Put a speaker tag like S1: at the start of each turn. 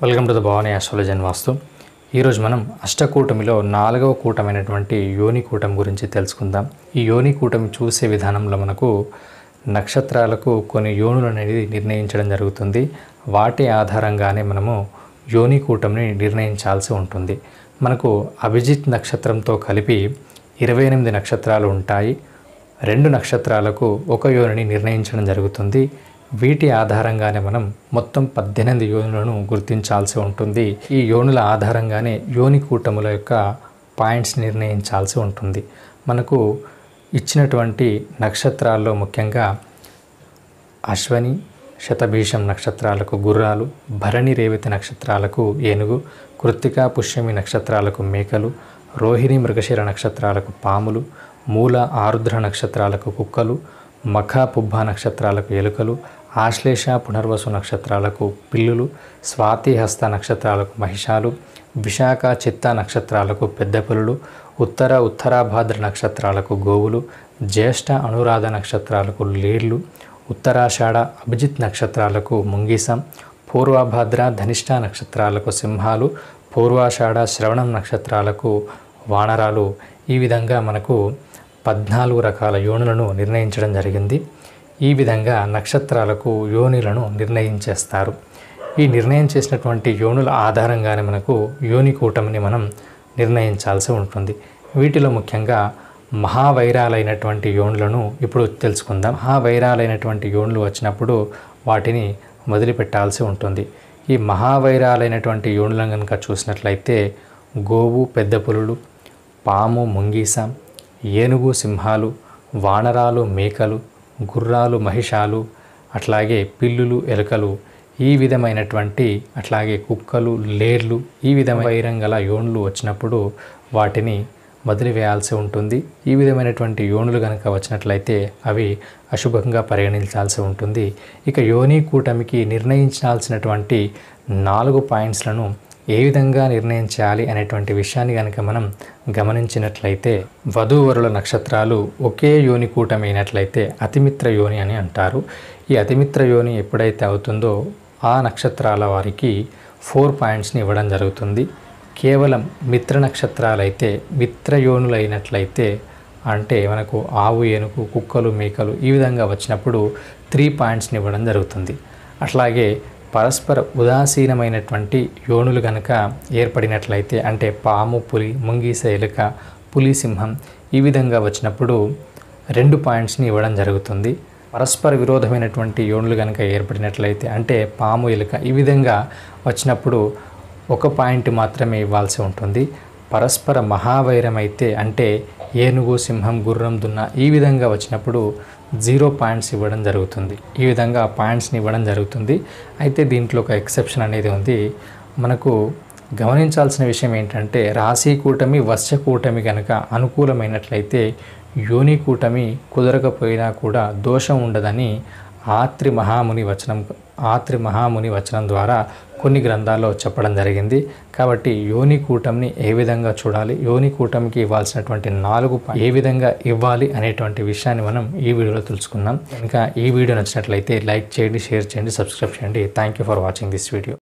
S1: Welcome to the Bhavani astrology and vastu. ఈరోజు మనం అష్టకూటమిలో 4వ కూటమైనటువంటి యోని కూటమి గురించి తెలుసుకుందాం. ఈ యోని కూటమి చూసే విధానంలో మనకు నక్షత్రాలకు కొన్ని యోనులు అనేది నిర్ణయించడం జరుగుతుంది. వాటి ఆధారంగానే మనము యోని కూటమిని నిర్ణయించాల్సి ఉంటుంది. మనకు అభిజిత్ నక్షత్రంతో కలిపి 28 నక్షత్రాలు ఉంటాయి. 2 నక్షత్రాలకు ఒక యోనిని నిర్ణయించడం జరుగుతుంది. వీటి ఆధారంగానే మనం మొత్తం 18 యోనులను గుర్తించాల్సి ఉంటుంది. ఈ యోనుల ఆధారంగానే యోని కూటముల యొక్క పాయింట్స్ నిర్ణయించాల్సి ఉంటుంది. మనకు ఇచ్చినటువంటి నక్షత్రాల్లో ముఖ్యంగా అశ్వని, శతభీషం నక్షత్రాలకు గుర్రాలు, భరణి, రేవతి నక్షత్రాలకు ఏనుగు, కృత్తిక, పుష్యమి నక్షత్రాలకు మేకలు, రోహిణి, మృగశిర నక్షత్రాలకు పాములు, మూల, ఆరుద్ర నక్షత్రాలకు కుక్కలు, మఖ, పుబ్బ నక్షత్రాలకు ఎలుకలు, ఆశ్లేష, పునర్వసు నక్షత్రాలకు పిల్లులు, స్వాతి, హస్త నక్షత్రాలకు మహిషాలు, విశాఖ, చిత్త నక్షత్రాలకు పెద్ద పులులు, ఉత్తర, ఉత్తరాభాద్ర నక్షత్రాలకు గోవులు, జ్యేష్ఠ, అనురాధ నక్షత్రాలకు లేళ్లు, ఉత్తరాషాఢ, అభిజిత్ నక్షత్రాలకు ముంగీసం, పూర్వభాద్ర, ధనిష్ట నక్షత్రాలకు సింహాలు, పూర్వాషాఢ, శ్రవణం నక్షత్రాలకు వానరాలు. ఈ విధంగా మనకు 14 రకాల యోనులను నిర్ణయించడం జరిగింది. ఈ విధంగా నక్షత్రాలకు యోనిలను నిర్ణయించేస్తారు. ఈ నిర్ణయం చేసినటువంటి యోనుల ఆధారంగానే మనకు యోని కూటమిని మనం నిర్ణయించాల్సి ఉంటుంది. వీటిలో ముఖ్యంగా మహావైరాలైనటువంటి యోనులను ఇప్పుడు తెలుసుకుందాం. మహావైరాలైనటువంటి యోనులు వచ్చినప్పుడు వాటిని వదిలిపెట్టాల్సి ఉంటుంది. ఈ మహావైరాలైనటువంటి యోనులను కనుక చూసినట్లయితే గోవు, పెద్ద పులులు, పాము, ముంగీస, ఏనుగు, సింహాలు, వానరాలు, మేకలు, గుర్రాలు, మహిషాలు, అట్లాగే పిల్లులు, ఎలుకలు, ఈ విధమైనటువంటి అట్లాగే కుక్కలు, లేర్లు, ఈ విధమైన వైరంగల యోనులు వచ్చినప్పుడు వాటిని వదిలివేయాల్సి ఉంటుంది. ఈ విధమైనటువంటి యోనులు కనుక వచ్చినట్లయితే అవి అశుభంగా పరిగణించాల్సి ఉంటుంది. ఇక యోని కూటమికి నిర్ణయించాల్సినటువంటి 4 పాయింట్స్లను ఏ విధంగా నిర్ణయం చేయాలి అనేటువంటి విషయాన్ని కనుక మనం గమనించినట్లయితే, వధూవరుల నక్షత్రాలు ఒకే యోని కూటమి అయినట్లయితే అతిమిత్ర యోని అని అంటారు. ఈ అతిమిత్ర యోని ఎప్పుడైతే అవుతుందో ఆ నక్షత్రాల వారికి 4 పాయింట్స్ని ఇవ్వడం జరుగుతుంది. కేవలం మిత్ర నక్షత్రాలైతే, మిత్రయోనులు అయినట్లయితే, అంటే మనకు ఆవు, ఏనుగు, కుక్కలు, మేకలు ఈ విధంగా వచ్చినప్పుడు 3 పాయింట్స్ని ఇవ్వడం జరుగుతుంది. అట్లాగే పరస్పర ఉదాసీనమైనటువంటి యోనులు కనుక ఏర్పడినట్లయితే, అంటే పాము, పులి, ముంగీస, ఎలుక, పులి, సింహం ఈ విధంగా వచ్చినప్పుడు 2 పాయింట్స్ని ఇవ్వడం జరుగుతుంది. పరస్పర విరోధమైనటువంటి యోనులు కనుక ఏర్పడినట్లయితే, అంటే పాము, ఎలుక ఈ విధంగా వచ్చినప్పుడు 1 పాయింట్ మాత్రమే ఇవ్వాల్సి ఉంటుంది. పరస్పర మహావైరం అయితే, అంటే ఏనుగు, సింహం, గుర్రం, దున్న ఈ విధంగా వచ్చినప్పుడు 0 పాయింట్స్ ఇవ్వడం జరుగుతుంది. ఈ విధంగా పాయింట్స్ని ఇవ్వడం జరుగుతుంది. అయితే దీంట్లో ఒక ఎక్సెప్షన్ అనేది ఉంది. మనకు గమనించాల్సిన విషయం ఏంటంటే, రాశి కూటమి, వర్ష కూటమి కనుక అనుకూలమైనట్లయితే యోని కూటమి కుదరకపోయినా కూడా దోషం ఉండదని ఆత్రి మహాముని వచనం ద్వారా కొన్ని గ్రంథాల్లో చెప్పడం జరిగింది. కాబట్టి యోని కూటమిని ఏ విధంగా చూడాలి, యోని కూటమికి ఇవ్వాల్సినటువంటి 4 ఏ విధంగా ఇవ్వాలి అనేటువంటి విషయాన్ని మనం ఈ వీడియోలో తెలుసుకుందాం. ఇంకా ఈ వీడియో నచ్చినట్లయితే లైక్ చేయండి, షేర్ చేయండి, సబ్స్క్రైబ్ చేయండి. Thank you for watching this video.